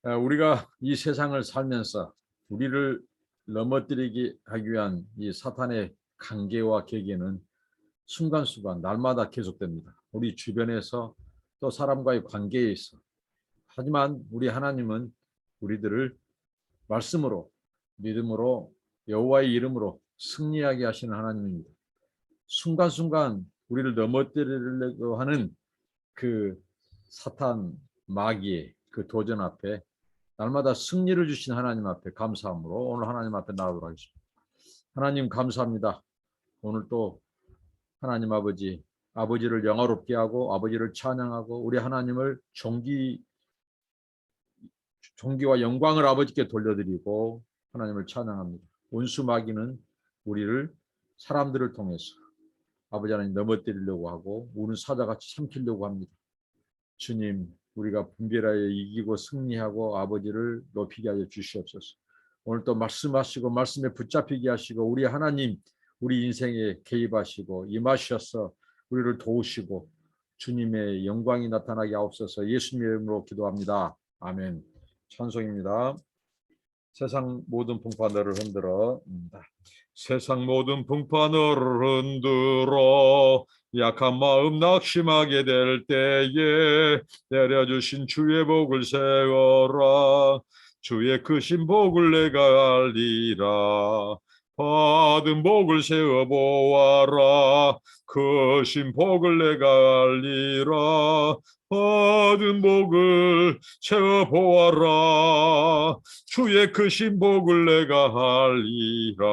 우리가 이 세상을 살면서 우리를 넘어뜨리게 하기 위한 이 사탄의 관계와 계계는 순간순간 날마다 계속됩니다. 우리 주변에서 또 사람과의 관계에 있어. 하지만 우리 하나님은 우리들을 말씀으로, 믿음으로, 여호와의 이름으로 승리하게 하시는 하나님입니다. 순간순간 우리를 넘어뜨리려고 하는 그 사탄 마귀의 그 도전 앞에 날마다 승리를 주신 하나님 앞에 감사함으로 오늘 하나님 앞에 나오도록 하겠습니다. 하나님 감사합니다. 오늘 또 하나님 아버지를 영화롭게 하고 아버지를 찬양하고 우리 하나님을 존귀와 영광을 아버지께 돌려드리고 하나님을 찬양합니다. 원수 마귀는 우리를 사람들을 통해서 아버지 하나님 넘어뜨리려고 하고 우는 사자같이 삼키려고 합니다. 주님, 우리가 분별하여 이기고 승리하고 아버지를 높이게 하여 주시옵소서. 오늘 또 말씀하시고 말씀에 붙잡히게 하시고 우리 하나님 우리 인생에 개입하시고 임하셔서 우리를 도우시고 주님의 영광이 나타나게 하옵소서. 예수님의 이름으로 기도합니다. 아멘. 찬송입니다. 세상 모든 풍파 너를 흔들어. 세상 모든 풍파 너를 흔들어 약한 마음 낙심하게 될 때에 내려주신 주의 복을 세워라. 주의 크신 복을 내가 알리라. 받은 복을 세워 보아라. 크신 복을 내가 알리라. 받은 복을 채워 보아라. 주의 크신 복을 내가 알리라.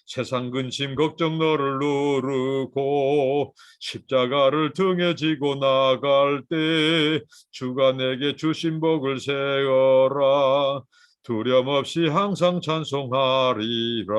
세상 근심 걱정 너를 누르고 십자가를 등에 지고 나갈 때 주가 내게 주신 복을 세워라. 두려움 없이 항상 찬송하리라.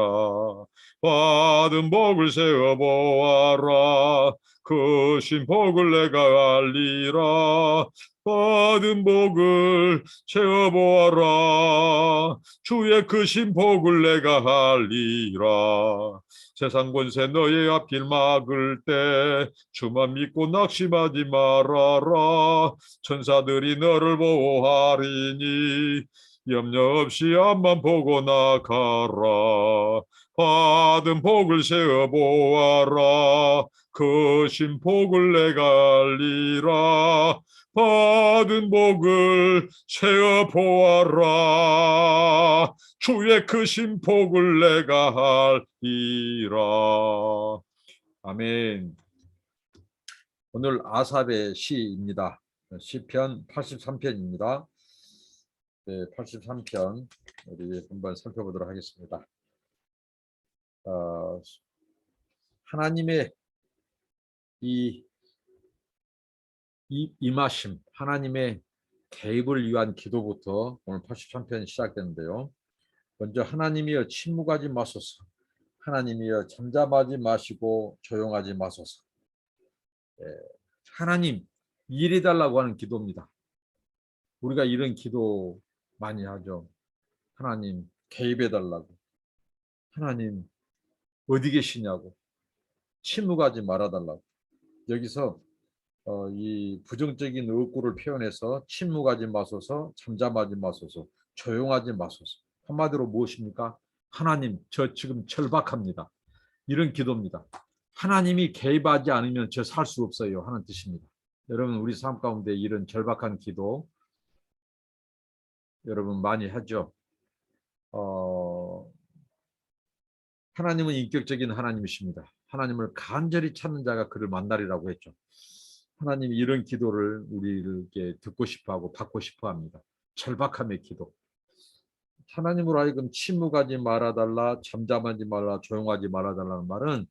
받은 복을 세워 보아라. 크신 복을 내가 알리라. 받은 복을 채워보아라. 주의 크신 복을 내가 알리라. 세상 권세 너의 앞길 막을 때 주만 믿고 낙심하지 말아라. 천사들이 너를 보호하리니 염려 없이 앞만 보고 나가라. 받은 복을 세워보아라. 크신 복을 내가 알리라. 받은 복을 세워 보아라. 주의 크신 복을 내가 알리라. 아멘. 오늘 아삽의 시입니다. 시편 83편입니다. 네, 83편 우리 한번 살펴보도록 하겠습니다. 하나님의 임하심, 하나님의 개입을 위한 기도부터 오늘 83편 시작되는데요. 먼저 하나님이여 침묵하지 마소서. 하나님이여 잠잠하지 마시고 조용하지 마소서. 하나님 일해달라고 하는 기도입니다. 우리가 이런 기도 많이 하죠. 하나님 개입해달라고. 하나님 어디 계시냐고. 침묵하지 말아달라고. 여기서 이 부정적인 의구를 표현해서 침묵하지 마소서, 잠잠하지 마소서, 조용하지 마소서. 한마디로 무엇입니까? 하나님, 저 지금 절박합니다. 이런 기도입니다. 하나님이 개입하지 않으면 저 살 수 없어요 하는 뜻입니다. 여러분 우리 삶 가운데 이런 절박한 기도 여러분 많이 하죠. 하나님은 인격적인 하나님이십니다. 하나님을 간절히 찾는 자가 그를 만나리라고 했죠. 하나님이 이런 기도를 우리에게 듣고 싶어하고 받고 싶어합니다. 절박함의 기도. 하나님으로 하여금 침묵하지 말아달라, 잠잠하지 말라, 조용하지 말아달라는 말은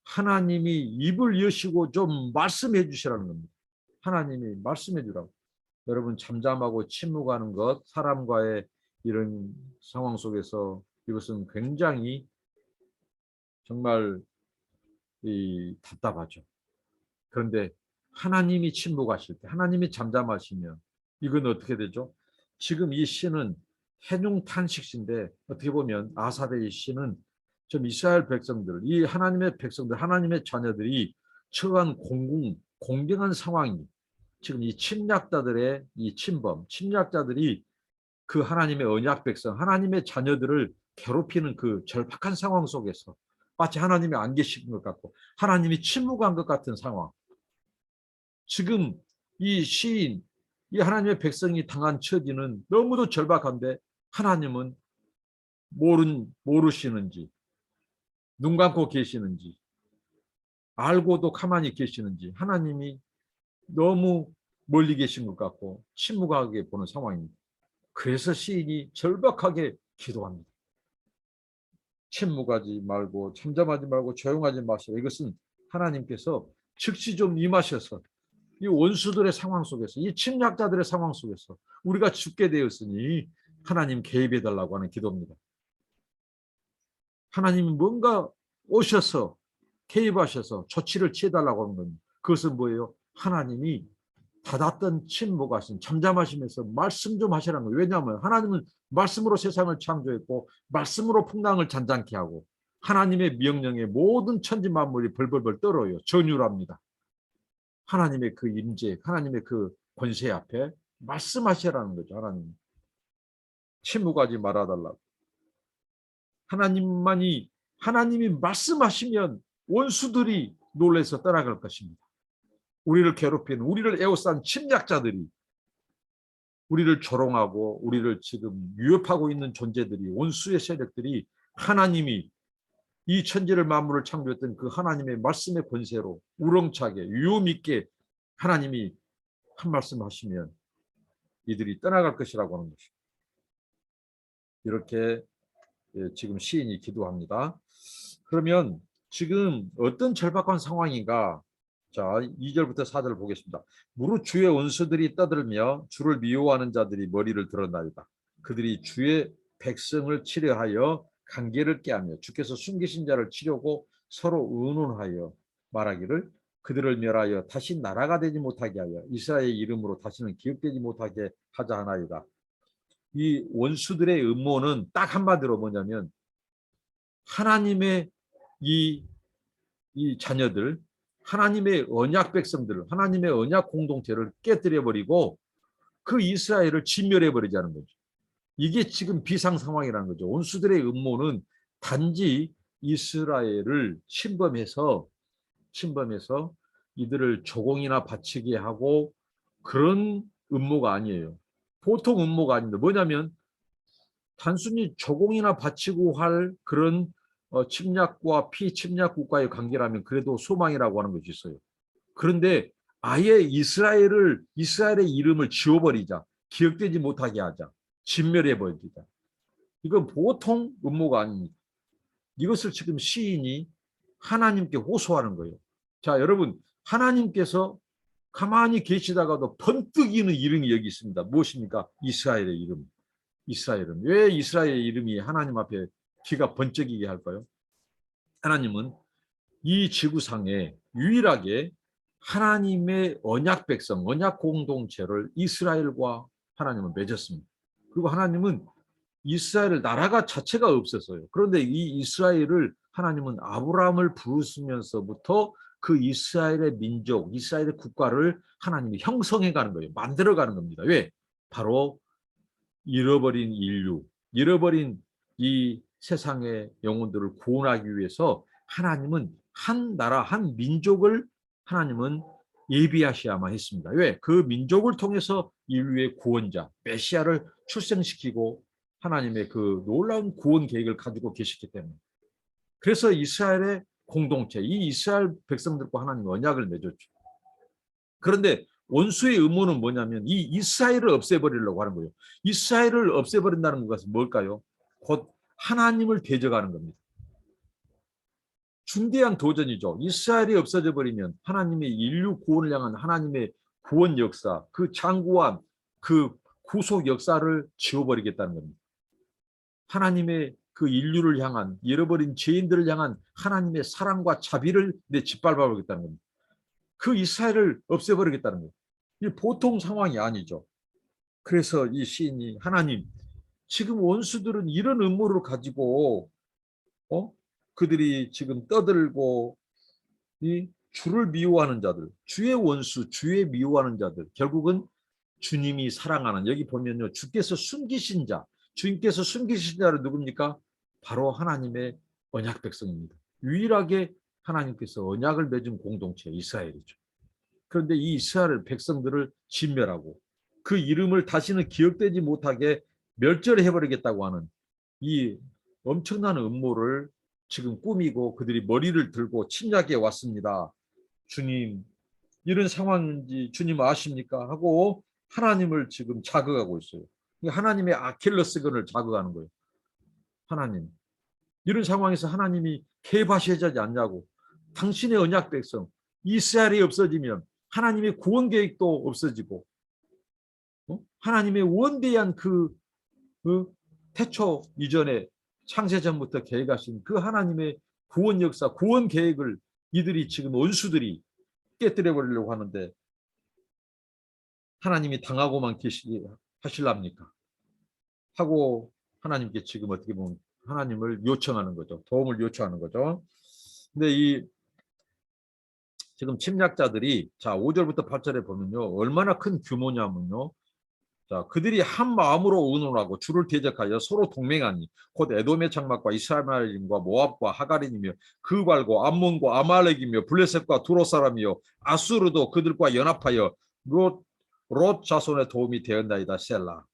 하나님이 입을 여시고 좀 말씀해 주시라는 겁니다. 하나님이 말씀해 주라고. 여러분 잠잠하고 침묵하는 것, 사람과의 이런 상황 속에서 이것은 굉장히 정말 답답하죠. 그런데 하나님이 침묵하실 때, 하나님이 잠잠하시면 이건 어떻게 되죠? 지금 이 시는 해중탄식시인데 어떻게 보면 아삽의 시는 좀 이스라엘 백성들, 이 하나님의 백성들, 하나님의 자녀들이 처한 공경한 상황이 지금 이 침략자들의 이 침범, 침략자들이 그 하나님의 언약 백성, 하나님의 자녀들을 괴롭히는 그 절박한 상황 속에서 마치 하나님이 안 계신 것 같고 하나님이 침묵한 것 같은 상황. 지금 이 시인, 이 하나님의 백성이 당한 처지는 너무도 절박한데 하나님은 모르시는지, 눈 감고 계시는지, 알고도 가만히 계시는지 하나님이 너무 멀리 계신 것 같고 침묵하게 보는 상황입니다. 그래서 시인이 절박하게 기도합니다. 침묵하지 말고 잠잠하지 말고 조용하지 마시라. 이것은 하나님께서 즉시 좀 임하셔서 이 원수들의 상황 속에서 이 침략자들의 상황 속에서 우리가 죽게 되었으니 하나님 개입해 달라고 하는 기도입니다. 하나님이 뭔가 오셔서 개입하셔서 조치를 취해달라고 하는 겁니다. 그것은 뭐예요? 하나님이 닫았던 침묵하신 잠잠하시면서 말씀 좀 하시라는 거예요. 왜냐하면 하나님은 말씀으로 세상을 창조했고 말씀으로 풍랑을 잔잔케 하고 하나님의 명령에 모든 천지 만물이 벌벌벌 떨어요. 전율합니다. 하나님의 그 임재, 하나님의 그 권세 앞에 말씀하시라는 거죠. 하나님 침묵하지 말아달라고. 하나님이 말씀하시면 원수들이 놀라서 떠나갈 것입니다. 우리를 괴롭히는, 우리를 에워싼 침략자들이, 우리를 조롱하고 우리를 지금 위협하고 있는 존재들이, 원수의 세력들이 하나님이 이 천지를 만물을 창조했던 그 하나님의 말씀의 권세로 우렁차게 위험 있게 하나님이 한 말씀 하시면 이들이 떠나갈 것이라고 하는 것입니다. 이렇게 지금 시인이 기도합니다. 그러면 지금 어떤 절박한 상황인가? 자, 2절부터 4절을 보겠습니다. 무릇 주의 원수들이 떠들며 주를 미워하는 자들이 머리를 들었나이다. 그들이 주의 백성을 치려하여 관계를 깨하며 주께서 숨기신 자를 치려고 서로 의논하여 말하기를 그들을 멸하여 다시 나라가 되지 못하게 하여 이스라엘의 이름으로 다시는 기억되지 못하게 하자 하나이다. 이 원수들의 음모는 딱 한마디로 뭐냐면 하나님의 이 자녀들, 하나님의 언약 백성들, 하나님의 언약 공동체를 깨뜨려버리고 그 이스라엘을 진멸해버리자는 거죠. 이게 지금 비상 상황이라는 거죠. 원수들의 음모는 단지 이스라엘을 침범해서 이들을 조공이나 바치게 하고 그런 음모가 아니에요. 보통 음모가 아닙니다. 뭐냐면 단순히 조공이나 바치고 할 그런 침략과 피침략 국가의 관계라면 그래도 소망이라고 하는 것이 있어요. 그런데 아예 이스라엘의 이름을 지워버리자, 기억되지 못하게 하자, 진멸해버리자. 이건 보통 음모가 아닙니다. 이것을 지금 시인이 하나님께 호소하는 거예요. 자, 여러분, 하나님께서 가만히 계시다가도 번뜩이는 이름이 여기 있습니다. 무엇입니까? 이스라엘의 이름. 이스라엘은 왜 이스라엘의 이름이 하나님 앞에 귀가 번쩍이게 할까요? 하나님은 이 지구상에 유일하게 하나님의 언약 백성, 언약 공동체를 이스라엘과 하나님은 맺었습니다. 그리고 하나님은 이스라엘 나라가 자체가 없었어요. 그런데 이 이스라엘을 하나님은 아브라함을 부르시면서부터 그 이스라엘의 민족, 이스라엘의 국가를 하나님이 형성해가는 거예요. 만들어가는 겁니다. 왜? 바로 잃어버린 인류, 잃어버린 이 세상의 영혼들을 구원하기 위해서 하나님은 한 나라, 한 민족을 하나님은 예비하셔야만 했습니다. 왜? 그 민족을 통해서 인류의 구원자, 메시아를 출생시키고 하나님의 그 놀라운 구원 계획을 가지고 계시기 때문에. 그래서 이스라엘의 공동체, 이 이스라엘 백성들과 하나님 언약을 맺었죠. 그런데 원수의 음모는 뭐냐면 이 이스라엘을 없애버리려고 하는 거예요. 이스라엘을 없애버린다는 것은 뭘까요? 곧 하나님을 대적하는 겁니다. 중대한 도전이죠. 이스라엘이 없어져 버리면 하나님의 인류 구원을 향한 하나님의 구원 역사, 그 장구한 그 구속 역사를 지워버리겠다는 겁니다. 하나님의 그 인류를 향한, 잃어버린 죄인들을 향한 하나님의 사랑과 자비를 짓밟아버리겠다는 겁니다. 그 이스라엘을 없애버리겠다는 거예요. 이 보통 상황이 아니죠. 그래서 이 시인이 하나님, 지금 원수들은 이런 음모를 가지고 그들이 지금 떠들고 이 주를 미워하는 자들, 주의 원수, 주의 미워하는 자들, 결국은 주님이 사랑하는, 여기 보면요, 주께서 숨기신 자, 주님께서 숨기신 자는 누굽니까? 바로 하나님의 언약 백성입니다. 유일하게 하나님께서 언약을 맺은 공동체 이스라엘이죠. 그런데 이 이스라엘 백성들을 진멸하고 그 이름을 다시는 기억되지 못하게 멸절해버리겠다고 하는 이 엄청난 음모를 지금 꾸미고 그들이 머리를 들고 침략해 왔습니다. 주님, 이런 상황인지 주님 아십니까? 하고 하나님을 지금 자극하고 있어요. 하나님의 아킬레스건을 자극하는 거예요. 하나님, 이런 상황에서 하나님이 개바시하지 않냐고. 당신의 언약 백성 이스라엘이 없어지면 하나님의 구원 계획도 없어지고, 하나님의 원대한 그 태초 이전에 창세전부터 계획하신 그 하나님의 구원 역사, 구원 계획을 이들이 지금 원수들이 깨뜨려 버리려고 하는데 하나님이 당하고만 하실랍니까? 하고 하나님께 지금 어떻게 보면 하나님을 요청하는 거죠. 도움을 요청하는 거죠. 근데 이 지금 침략자들이, 자, 5절부터 8절에 보면요, 얼마나 큰 규모냐면요, 자, 그들이 한 마음으로 의논하고 주를 대적하여 서로 동맹하니 곧 에돔의 장막과 이스라엘인과 모압과 하가린이며 그발과 암몬과 아말렉이며 블레셋과 두로 사람이요 아수르도 그들과 연합하여 롯 자손의 도움이 되었나이다. 셀라.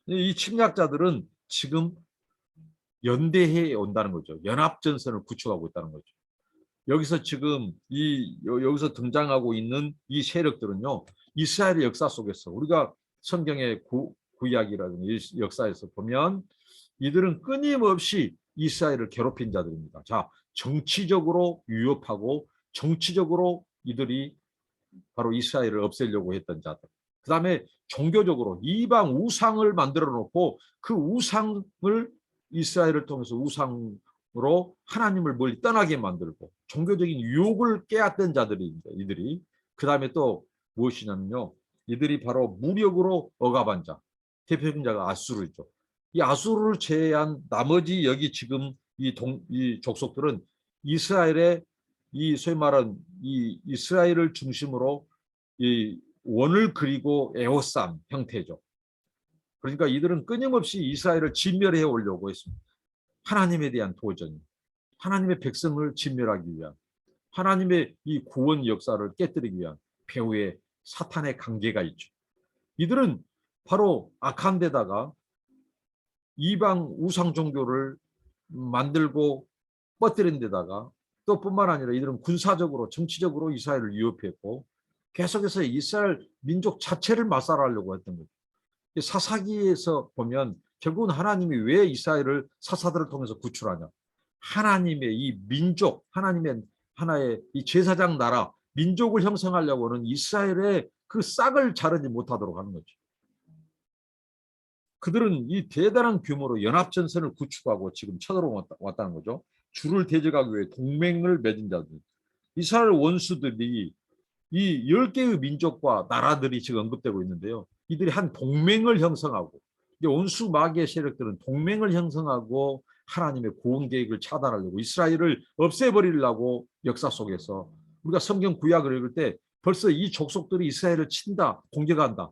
이 침략자들은 지금 연대해 온다는 거죠. 연합 전선을 구축하고 있다는 거죠. 여기서 지금 여기서 등장하고 있는 이 세력들은요, 이스라엘의 역사 속에서 우리가 성경의 구약이라든지 역사에서 보면 이들은 끊임없이 이스라엘을 괴롭힌 자들입니다. 자, 정치적으로 위협하고 정치적으로 이들이 바로 이스라엘을 없애려고 했던 자들. 그 다음에 종교적으로 이방 우상을 만들어 놓고 그 우상을 이스라엘을 통해서 우상으로 하나님을 멀리 떠나게 만들고 종교적인 유혹을 깨앗던 자들입니다. 이들이. 그 다음에 또 무엇이냐면요, 이들이 바로 무력으로 억압한 자, 대표적인 자가 아수르죠. 이 아수르를 제외한 나머지 여기 지금 이 족속들은 이스라엘의 이 소위 말하는 이 이스라엘을 중심으로 이 원을 그리고 에워싼 형태죠. 그러니까 이들은 끊임없이 이스라엘을 진멸해 오려고 했습니다. 하나님에 대한 도전, 하나님의 백성을 진멸하기 위한, 하나님의 이 구원 역사를 깨뜨리기 위한 배후에 사탄의 관계가 있죠. 이들은 바로 악한 데다가 이방 우상 종교를 만들고 뻗뜨린 데다가 또 뿐만 아니라 이들은 군사적으로 정치적으로 이스라엘을 위협했고 계속해서 이스라엘 민족 자체를 말살하려고 했던 거죠. 사사기에서 보면 결국은 하나님이 왜 이스라엘을 사사들을 통해서 구출하냐. 하나님의 이 민족, 하나님의 하나의 이 제사장 나라, 민족을 형성하려고 하는 이스라엘의 그 싹을 자르지 못하도록 하는 거죠. 그들은 이 대단한 규모로 연합전선을 구축하고 지금 쳐들어왔다는 거죠. 주를 대적하기 위해 동맹을 맺은 자들. 이스라엘 원수들이 이 10개의 민족과 나라들이 지금 언급되고 있는데요. 이들이 한 동맹을 형성하고, 원수 마귀의 세력들은 동맹을 형성하고 하나님의 구원 계획을 차단하려고 이스라엘을 없애버리려고 역사 속에서 우리가 성경 구약을 읽을 때 벌써 이 족속들이 이스라엘을 친다, 공격한다.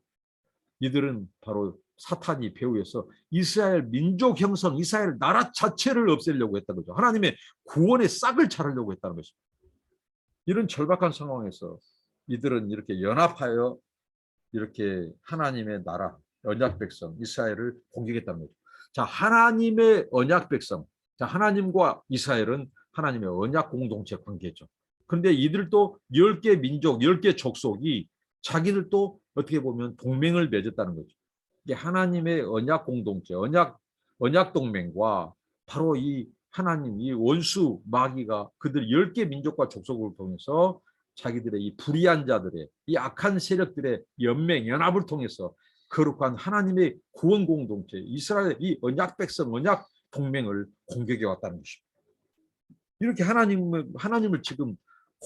이들은 바로 사탄이 배후에서 이스라엘 민족 형성, 이스라엘 나라 자체를 없애려고 했다는 거죠. 하나님의 구원의 싹을 자르려고 했다는 것입니다. 이런 절박한 상황에서 이들은 이렇게 연합하여 이렇게 하나님의 나라, 언약 백성 이스라엘을 공격했다는 거죠. 자, 하나님의 언약 백성, 자, 하나님과 이스라엘은 하나님의 언약 공동체 관계죠. 그런데 이들도 10개 민족, 10개 족속이 자기들도 어떻게 보면 동맹을 맺었다는 거죠. 이게 하나님의 언약 공동체, 언약 동맹과 바로 이 하나님, 이 원수 마귀가 그들 10개 민족과 족속을 통해서 자기들의 이 불의한 자들의 이 악한 세력들의 연맹, 연합을 통해서 거룩한 하나님의 구원 공동체, 이스라엘 이 언약 백성, 언약 동맹을 공격해 왔다는 것입니다. 이렇게 하나님을 지금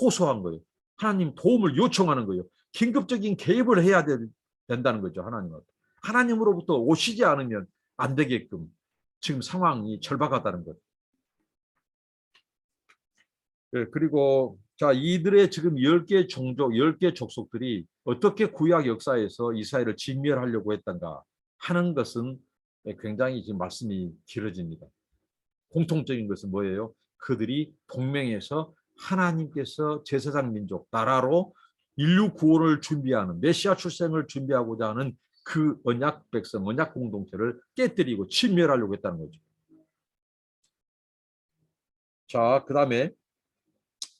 호소한 거예요. 하나님 도움을 요청하는 거예요. 긴급적인 개입을 해야 된다는 거죠. 하나님으로부터 오시지 않으면 안 되게끔 지금 상황이 절박하다는 것. 그리고 자, 이들의 지금 10개 종족, 10개 족속들이 어떻게 구약 역사에서 이스라엘을 진멸하려고 했던가 하는 것은 굉장히 지금 말씀이 길어집니다. 공통적인 것은 뭐예요? 그들이 동맹해서 하나님께서 제사장 민족, 나라로 인류 구원을 준비하는 메시아 출생을 준비하고자 하는 그 언약 백성, 언약 공동체를 깨뜨리고 진멸하려고 했다는 거죠. 자, 그 다음에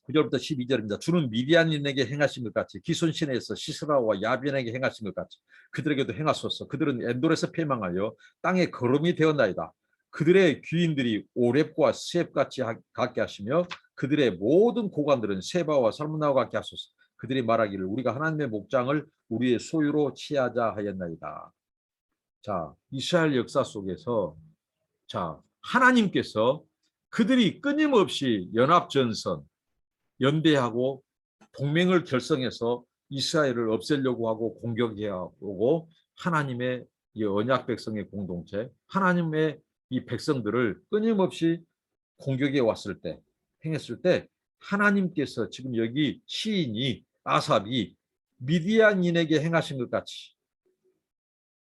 9절부터 12절입니다. 주는 미디안인에게 행하신 것 같이 기손신에서 시스라와 야빈에게 행하신 것 같이 그들에게도 행하소서. 그들은 엔돌에서 패망하여 땅에 거름이 되었나이다. 그들의 귀인들이 오렙과 스엡같이 같게 하시며 그들의 모든 고관들은 세바와 살문나와 같게 하소서. 그들이 말하기를 우리가 하나님의 목장을 우리의 소유로 취하자 하였나이다. 자, 이스라엘 역사 속에서 자, 하나님께서 그들이 끊임없이 연합전선 연대하고 동맹을 결성해서 이스라엘을 없애려고 하고 공격해오고 하나님의 이 언약 백성의 공동체, 하나님의 이 백성들을 끊임없이 공격해 왔을 때, 행했을 때 하나님께서 지금 여기 시인이 아삽이 미디안인에게 행하신 것 같이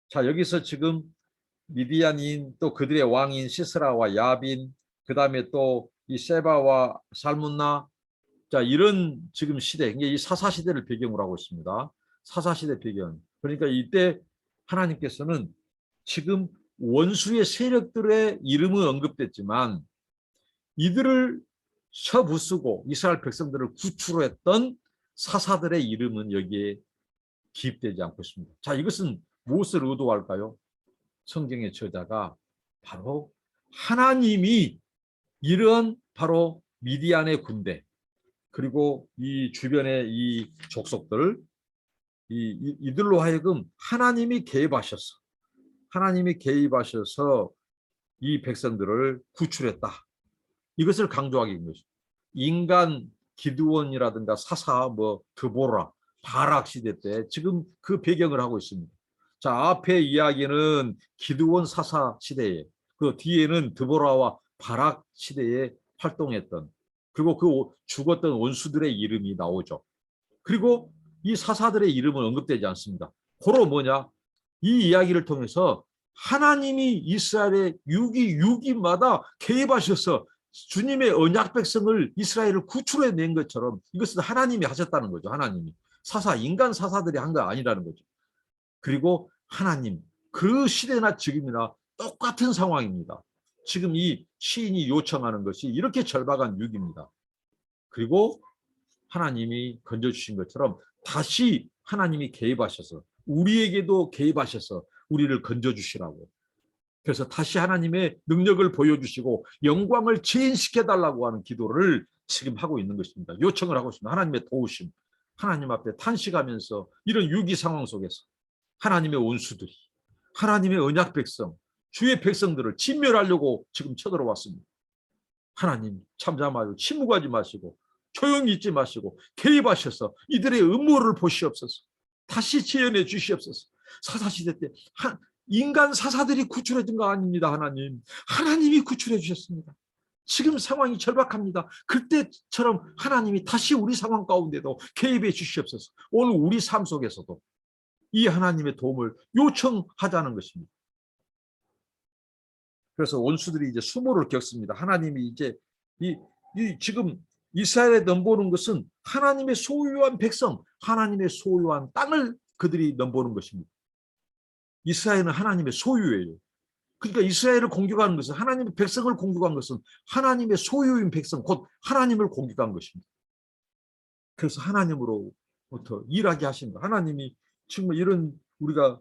자 여기서 지금 미디안인 또 그들의 왕인 시스라와 야빈 그 다음에 또 이 세바와 살문나 자, 이런 지금 시대, 이 사사시대를 배경으로 하고 있습니다. 사사시대 배경. 그러니까 이때 하나님께서는 지금 원수의 세력들의 이름은 언급됐지만 이들을 쳐부수고 이스라엘 백성들을 구출했던 사사들의 이름은 여기에 기입되지 않고 있습니다. 자, 이것은 무엇을 의도할까요? 성경의 저자가 바로 하나님이 이런 바로 미디안의 군대 그리고 이 주변의 이 족속들 이들로 하여금 하나님이 개입하셔서 이 백성들을 구출했다. 이것을 강조하기 위한 것이죠. 인간 기드온이라든가 사사 뭐 드보라 바락 시대 때 지금 그 배경을 하고 있습니다. 자, 앞에 이야기는 기드온 사사 시대에 그 뒤에는 드보라와 바락 시대에 활동했던 그리고 그 죽었던 원수들의 이름이 나오죠. 그리고 이 사사들의 이름은 언급되지 않습니다. 고로 뭐냐? 이 이야기를 통해서 하나님이 이스라엘의 유기마다 개입하셔서 주님의 언약 백성을 이스라엘을 구출해낸 것처럼 이것은 하나님이 하셨다는 거죠. 하나님이. 인간 사사들이 한 거 아니라는 거죠. 그리고 하나님, 그 시대나 지금이나 똑같은 상황입니다. 지금 이 시인이 요청하는 것이 이렇게 절박한 위기입니다. 그리고 하나님이 건져주신 것처럼 다시 하나님이 개입하셔서 우리에게도 개입하셔서 우리를 건져주시라고. 그래서 다시 하나님의 능력을 보여주시고 영광을 재현시켜달라고 하는 기도를 지금 하고 있는 것입니다. 요청을 하고 있습니다. 하나님의 도우심, 하나님 앞에 탄식하면서 이런 위기 상황 속에서 하나님의 원수들이 하나님의 언약 백성, 주의 백성들을 진멸하려고 지금 쳐들어왔습니다. 하나님 참잠하여 침묵하지 마시고 조용히 있지 마시고 개입하셔서 이들의 음모를 보시옵소서. 다시 재현해 주시옵소서. 사사시대 때 인간 사사들이 구출해준 거 아닙니다. 하나님이 구출해 주셨습니다. 지금 상황이 절박합니다. 그때처럼 하나님이 다시 우리 상황 가운데도 개입해 주시옵소서. 오늘 우리 삶 속에서도 이 하나님의 도움을 요청하자는 것입니다. 그래서 원수들이 이제 수모를 겪습니다. 하나님이 이제 지금 이스라엘에 넘보는 것은 하나님의 소유한 백성, 하나님의 소유한 땅을 그들이 넘보는 것입니다. 이스라엘은 하나님의 소유예요. 그러니까 이스라엘을 공격하는 것은 하나님의 백성을 공격한 것은 하나님의 소유인 백성, 곧 하나님을 공격한 것입니다. 그래서 하나님으로부터 일하게 하십니다. 하나님이 지금 우리가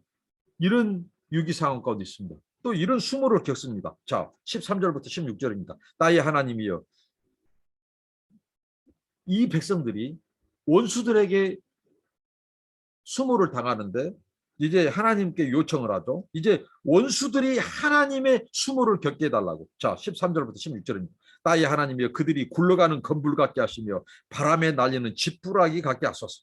이런 위기 상황 가운데 있습니다. 또 이런 수모를 겪습니다. 자, 13절부터 16절입니다. 나의 하나님이여, 이 백성들이 원수들에게 수모를 당하는데 이제 하나님께 요청을 하죠. 이제 원수들이 하나님의 수모를 겪게 해달라고. 자, 13절부터 16절입니다. 나의 하나님이여, 그들이 굴러가는 건불 같게 하시며 바람에 날리는 짓부라기 같게 하소서.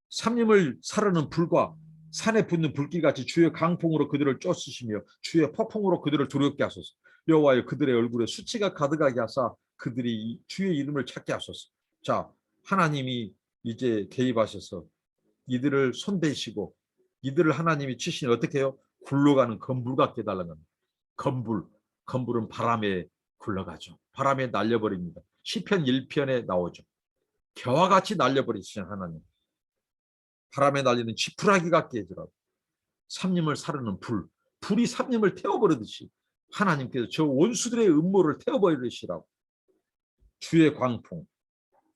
삼림을 사르는 불과 산에 붙는 불길같이 주의 강풍으로 그들을 쫓으시며 주의 폭풍으로 그들을 두렵게 하소서. 여호와여, 그들의 얼굴에 수치가 가득하게 하사 그들이 주의 이름을 찾게 하소서. 자, 하나님이 이제 개입하셔서 이들을 손대시고 이들을 하나님이 치시니 어떻게 해요? 굴러가는 건불 같게 해달라는 겁니다. 건불은 바람에 굴러가죠. 바람에 날려버립니다. 시편 1편에 나오죠. 겨와 같이 날려버리시는 하나님. 바람에 날리는 지푸라기 같게 해주라고. 삼림을 사르는 불이 삼림을 태워버리듯이 하나님께서 저 원수들의 음모를 태워버리시라고. 주의 광풍,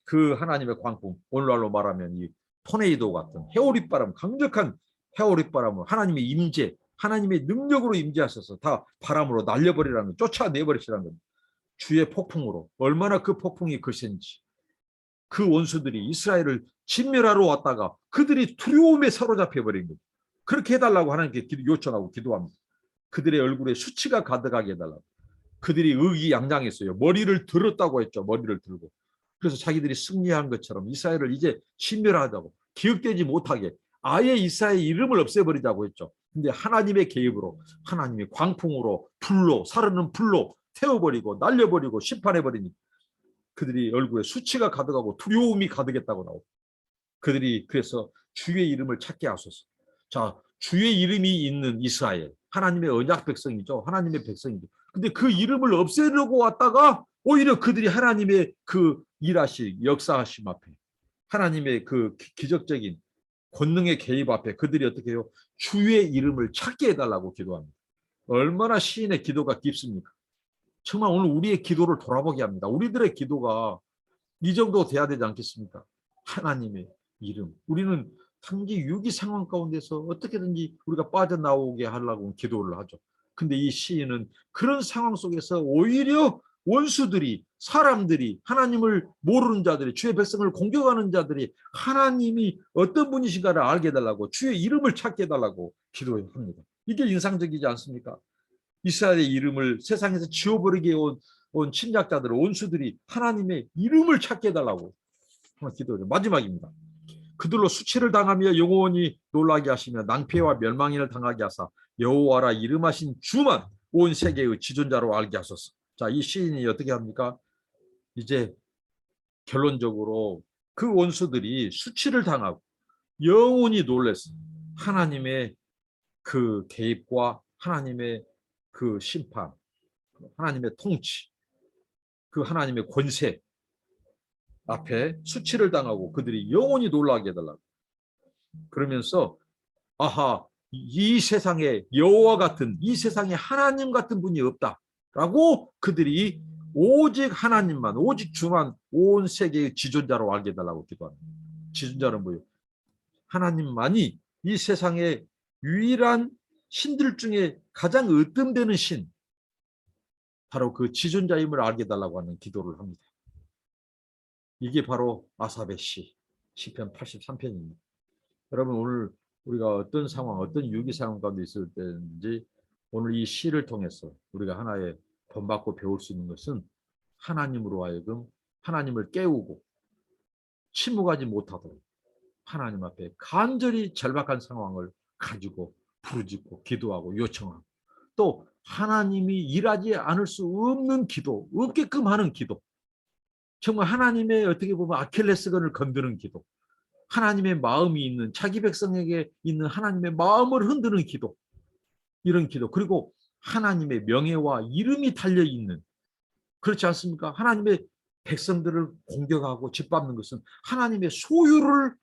그 하나님의 광풍, 오늘날로 말하면 이 토네이도 같은 해오릿바람, 강력한 해오릿바람을 하나님의 임재, 하나님의 능력으로 임재하셔서 다 바람으로 날려버리라는, 쫓아내버리시라는 겁니다. 주의 폭풍으로. 얼마나 그 폭풍이 거센지. 그 원수들이 이스라엘을 진멸하러 왔다가 그들이 두려움에 사로잡혀 버린 거죠. 그렇게 해달라고 하나님께 요청하고 기도합니다. 그들의 얼굴에 수치가 가득하게 해달라고. 그들이 의기양양했어요. 머리를 들었다고 했죠. 머리를 들고. 그래서 자기들이 승리한 것처럼 이스라엘을 이제 진멸하자고, 기억되지 못하게 아예 이스라엘 이름을 없애버리자고 했죠. 근데 하나님의 개입으로, 하나님이 광풍으로, 불로, 사르는 불로 태워버리고 날려버리고 심판해버리니 그들이 얼굴에 수치가 가득하고 두려움이 가득했다고 나오고, 그들이 그래서 주의 이름을 찾게 하소서. 자, 주의 이름이 있는 이스라엘, 하나님의 언약 백성이죠. 하나님의 백성이죠. 근데 그 이름을 없애려고 왔다가 오히려 그들이 하나님의 그 일하시, 역사하심 앞에, 하나님의 그 기적적인 권능의 개입 앞에 그들이 어떻게 해요? 주의 이름을 찾게 해달라고 기도합니다. 얼마나 시인의 기도가 깊습니까? 정말 오늘 우리의 기도를 돌아보게 합니다. 우리들의 기도가 이 정도 돼야 되지 않겠습니까? 하나님의 이름. 우리는 단지 위기 상황 가운데서 어떻게든지 우리가 빠져나오게 하려고 기도를 하죠. 근데 이 시인은 그런 상황 속에서 오히려 원수들이, 사람들이, 하나님을 모르는 자들이, 주의 백성을 공격하는 자들이 하나님이 어떤 분이신가를 알게 해달라고, 주의 이름을 찾게 해달라고 기도합니다. 이게 인상적이지 않습니까? 이스라엘의 이름을 세상에서 지워버리게 온 침략자들, 원수들이 하나님의 이름을 찾게 해달라고 기도해요. 마지막입니다. 그들로 수치를 당하며 영원히 놀라게 하시며 낭패와 멸망을 당하게 하사 여호와라 이름하신 주만 온 세계의 지존자로 알게 하소서. 자, 이 시인이 어떻게 합니까? 이제 결론적으로 그 원수들이 수치를 당하고 영원히 놀랐어. 하나님의 그 개입과 하나님의 그 심판, 하나님의 통치, 그 하나님의 권세 앞에 수치를 당하고 그들이 영원히 놀라게 해달라고. 그러면서 아하, 이 세상에 여호와 같은, 이 세상에 하나님 같은 분이 없다라고 그들이 오직 하나님만, 오직 주만 온 세계의 지존자로 알게 해달라고 기도합니다. 지존자는 뭐예요? 하나님만이 이 세상의 유일한 신들 중에 가장 으뜸되는 신, 바로 그 지존자임을 알게 해달라고 하는 기도를 합니다. 이게 바로 아삽의 시편 83편입니다. 여러분, 오늘 우리가 어떤 상황, 어떤 위기 상황 가운데 있을 때인지 오늘 이 시를 통해서 우리가 하나의 본받고 배울 수 있는 것은 하나님으로 하여금 하나님을 깨우고 침묵하지 못하도록 하나님 앞에 간절히 절박한 상황을 가지고 부르짖고 기도하고 요청하고, 또 하나님이 일하지 않을 수 없는 기도, 없게끔 하는 기도, 정말 하나님의 어떻게 보면 아킬레스건을 건드는 기도, 하나님의 마음이 있는, 자기 백성에게 있는 하나님의 마음을 흔드는 기도, 이런 기도, 그리고 하나님의 명예와 이름이 달려있는, 그렇지 않습니까? 하나님의 백성들을 공격하고 짓밟는 것은 하나님의 소유를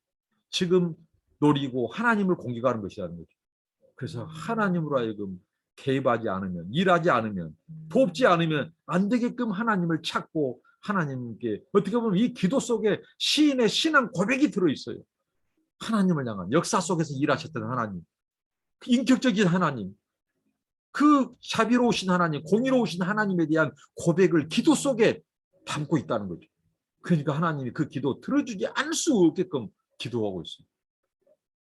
지금 노리고 하나님을 공격하는 것이라는 거죠. 그래서 하나님으로 하여금 개입하지 않으면, 일하지 않으면, 돕지 않으면 안 되게끔 하나님을 찾고 하나님께, 어떻게 보면 이 기도 속에 시인의 신앙 고백이 들어있어요. 하나님을 향한 역사 속에서 일하셨던 하나님, 인격적인 하나님, 그 자비로우신 하나님, 공의로우신 하나님에 대한 고백을 기도 속에 담고 있다는 거죠. 그러니까 하나님이 그 기도 들어주지 않을 수 없게끔 기도하고 있어요.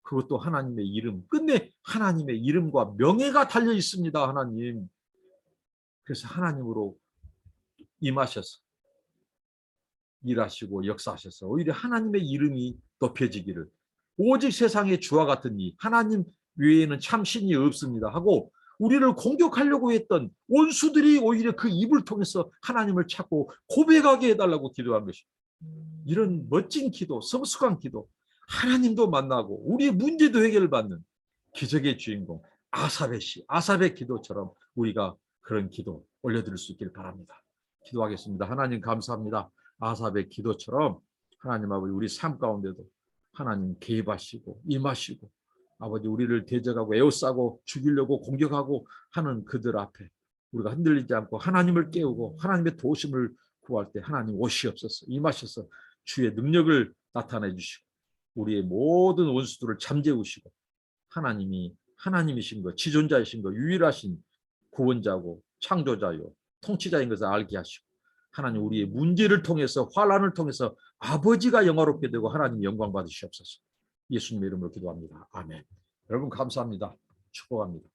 그것도 하나님의 이름, 끝내 하나님의 이름과 명예가 달려 있습니다. 하나님. 그래서 하나님으로 임하셔서 일하시고 역사하셔서 오히려 하나님의 이름이 높여지기를, 오직 세상에 주와 같은 이 하나님 외에는 참 신이 없습니다 하고 우리를 공격하려고 했던 원수들이 오히려 그 입을 통해서 하나님을 찾고 고백하게 해달라고 기도한 것입니다. 이런 멋진 기도, 성숙한 기도, 하나님도 만나고 우리의 문제도 해결을 받는 기적의 주인공 아삽의 기도처럼 우리가 그런 기도 올려드릴 수 있길 바랍니다. 기도하겠습니다. 하나님 감사합니다. 아삽의 기도처럼 하나님 아버지 우리 삶 가운데도 하나님 개입하시고 임하시고 아버지 우리를 대적하고 에워싸고 죽이려고 공격하고 하는 그들 앞에 우리가 흔들리지 않고 하나님을 깨우고 하나님의 도우심을 구할 때 하나님 오시옵소서 임하셔서 주의 능력을 나타내 주시고 우리의 모든 원수들을 잠재우시고 하나님이 하나님이신 것, 지존자이신 것, 유일하신 구원자고 창조자요 통치자인 것을 알게 하시고 하나님 우리의 문제를 통해서 환난을 통해서 아버지가 영화롭게 되고 하나님 영광 받으시옵소서. 예수님의 이름으로 기도합니다. 아멘. 여러분 감사합니다. 축복합니다.